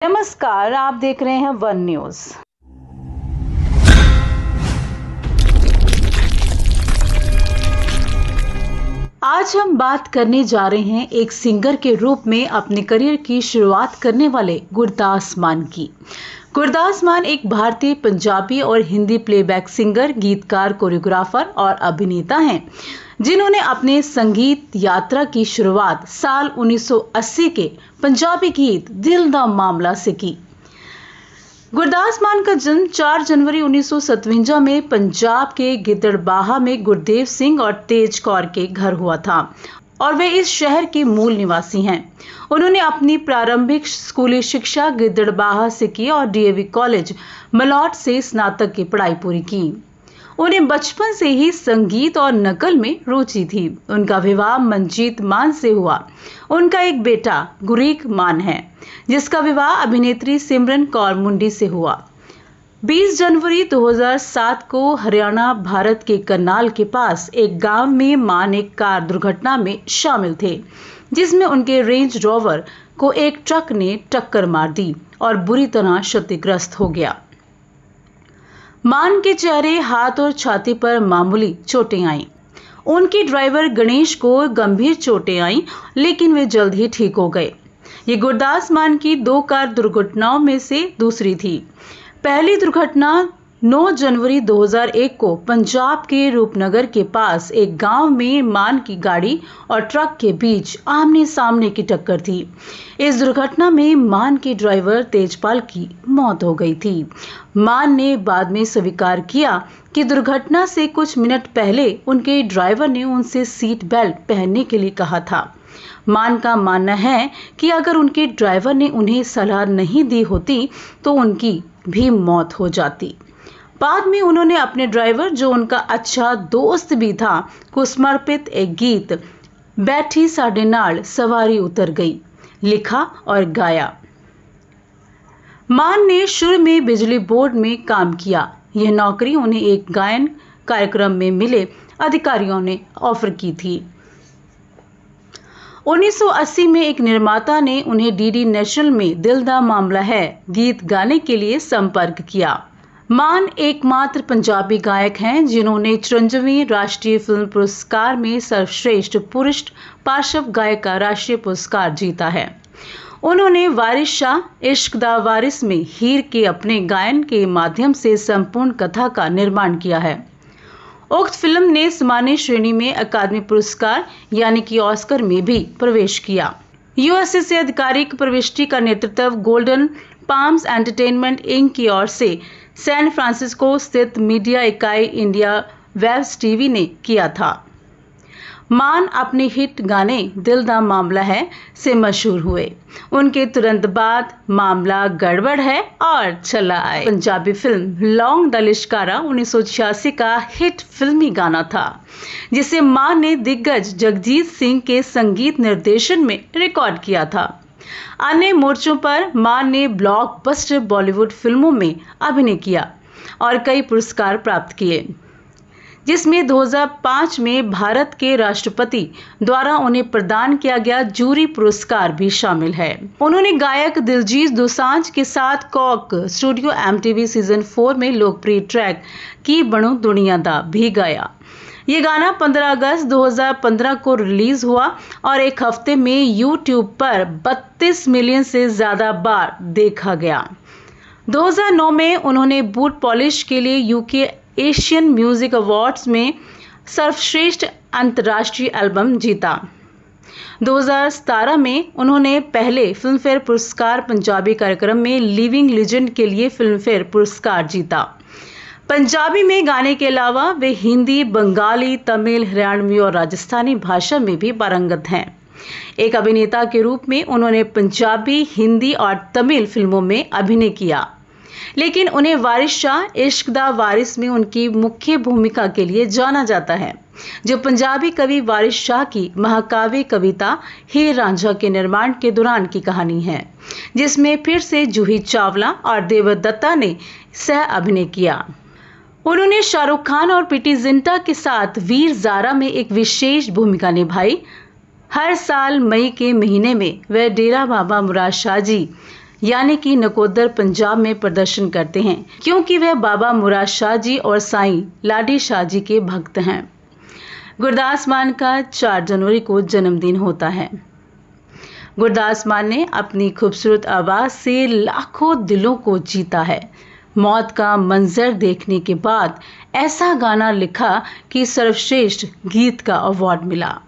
नमस्कार, आप देख रहे हैं वन न्यूज। आज हम बात करने जा रहे हैं एक सिंगर के रूप में अपने करियर की शुरुआत करने वाले गुरदास मान की। गुरदास मान एक भारतीय पंजाबी और हिंदी प्लेबैक सिंगर, गीतकार, कोरियोग्राफर और अभिनेता हैं, जिन्होंने अपने संगीत यात्रा की शुरुआत साल 1980 के पंजाबी गीत दिल दा मामला से की। गुरदास मान का जन्म 4 जनवरी 1957 में पंजाब के गिद्दड़बाहा में गुरदेव सिंह और तेज कौर के घर हुआ था और वे इस शहर के मूल निवासी हैं। उन्होंने अपनी प्रारंभिक स्कूली शिक्षा गिद्दड़बाहा से की और डीएवी कॉलेज मलौट से स्नातक की पढ़ाई पूरी की। उन्हें बचपन से ही संगीत और नकल में रुचि थी। उनका विवाह मंजीत मान से हुआ। उनका एक बेटा गुरीक मान है, जिसका विवाह अभिनेत्री सिमरन कौर मुंडी से हुआ। 20 जनवरी 2007 को हरियाणा, भारत के करनाल के पास एक गांव में मान एक कार दुर्घटना में शामिल थे, जिसमें उनके रेंज रोवर को एक ट्रक ने टक्कर मार दी और बुरी तरह क्षतिग्रस्त हो गया। मान के चेहरे, हाथ और छाती पर मामूली चोटें आईं। उनके ड्राइवर गणेश को गंभीर चोटें आईं, लेकिन वे जल्द ही ठीक हो गए। ये गुरदास मान की 2 कार दुर्घटनाओं में से दूसरी थी। पहली दुर्घटना 9 जनवरी 2001 को पंजाब के रूपनगर के पास एक गांव में मान की गाड़ी और ट्रक के बीच आमने सामने की टक्कर थी। इस दुर्घटना में मान के ड्राइवर तेजपाल की मौत हो गई थी। मान ने बाद में स्वीकार किया कि दुर्घटना से कुछ मिनट पहले उनके ड्राइवर ने उनसे सीट बेल्ट पहनने के लिए कहा था। मान का मानना है कि अगर उनके ड्राइवर ने उन्हें सलाह नहीं दी होती तो उनकी भी मौत हो जाती। बाद में उन्होंने अपने ड्राइवर, जो उनका अच्छा दोस्त भी था, को समर्पित एक गीत बैठी साडे नाल सवारी उतर गई लिखा और गाया। मान ने शुरू में बिजली बोर्ड में काम किया। यह नौकरी उन्हें एक गायन कार्यक्रम में मिले अधिकारियों ने ऑफर की थी। 1980 में एक निर्माता ने उन्हें डीडी नेशनल में दिल दा मामला है गीत गाने के लिए संपर्क किया। मान एकमात्र पंजाबी गायक हैं जिन्होंने 54वें राष्ट्रीय फिल्म पुरस्कार में सर्वश्रेष्ठ पुरुष पार्श्व गायक का राष्ट्रीय पुरस्कार जीता है। उन्होंने वारिस शाह इश्क दा वारिस में हीर के अपने गायन के माध्यम से संपूर्ण कथा का निर्माण किया है। उक्त फिल्म ने सामान्य श्रेणी में अकादमी पुरस्कार यानी कि ऑस्कर में भी प्रवेश किया। यूएसए से आधिकारिक प्रविष्टि का नेतृत्व गोल्डन पाम्स एंटरटेनमेंट इंक की ओर से सैन फ्रांसिस्को स्थित मीडिया इकाई इंडिया वेब्स टीवी ने किया था। मान अपने हिट गाने दिल दा मामला है से मशहूर हुए। उनके तुरंत बाद मामला गड़बड़ है और चला आए पंजाबी फिल्म लौंग दा लिश्कारा 1986 का हिट फिल्मी गाना था, जिसे मान ने दिग्गज जगजीत सिंह के संगीत निर्देशन में रिकॉर्ड किया था। अन्य मोर्चों पर मान ने ब्लॉकबस्टर बॉलीवुड फिल्मों में अभिनय किया और कई पुरस्कार प्राप्त किए, जिसमें 2005 में भारत के राष्ट्रपति द्वारा उन्हें प्रदान किया गया जूरी पुरस्कार भी शामिल है। उन्होंने गायक दिलजीत दोसांझ के साथ कॉक स्टूडियो एमटीवी सीजन 4 में लोकप्रिय ट्रैक की बणो दुनिया दा भी गाया। ये गाना 15 अगस्त 2015 को रिलीज हुआ और एक हफ्ते में यूट्यूब पर 32 मिलियन से ज्यादा बार देखा गया। 2009 में उन्होंने बूट पॉलिश के लिए यूके एशियन म्यूजिक अवार्ड्स में सर्वश्रेष्ठ अंतर्राष्ट्रीय एल्बम जीता। 2017 में उन्होंने पहले फिल्मफेयर पुरस्कार पंजाबी कार्यक्रम में लिविंग लेजेंड के लिए फिल्मफेयर पुरस्कार जीता। पंजाबी में गाने के अलावा वे हिंदी, बंगाली, तमिल, हरियाणवी और राजस्थानी भाषा में भी पारंगत हैं। एक अभिनेता के रूप में उन्होंने पंजाबी, हिंदी और तमिल फिल्मों में अभिनय किया, लेकिन उन्हें वारिस शाह इश्क दा वारिस में उनकी मुख्य भूमिका के लिए जाना जाता है, जो पंजाबी कवि वारिस शाह की महाकाव्य कविता हीर रांझा के निर्माण के दौरान की कहानी है, जिसमें फिर से जूही चावला और देवदत्ता ने सह अभिनय किया। उन्होंने शाहरुख खान और प्रीति जिंटा के साथ वीर ज़ारा में एक विशेष भूमिका निभाई। हर साल मई के महीने में वह डेरा बाबा मुराद शाह जी यानी कि नकोदर पंजाब में प्रदर्शन करते हैं, क्योंकि वह बाबा मुराद शाह जी और साईं लाडी शाह जी के भक्त हैं। गुरदास मान का 4 जनवरी को जन्मदिन होता है। गुरदास मान ने अपनी खूबसूरत आवाज़ से लाखों दिलों को जीता है। मौत का मंजर देखने के बाद ऐसा गाना लिखा कि सर्वश्रेष्ठ गीत का अवार्ड मिला।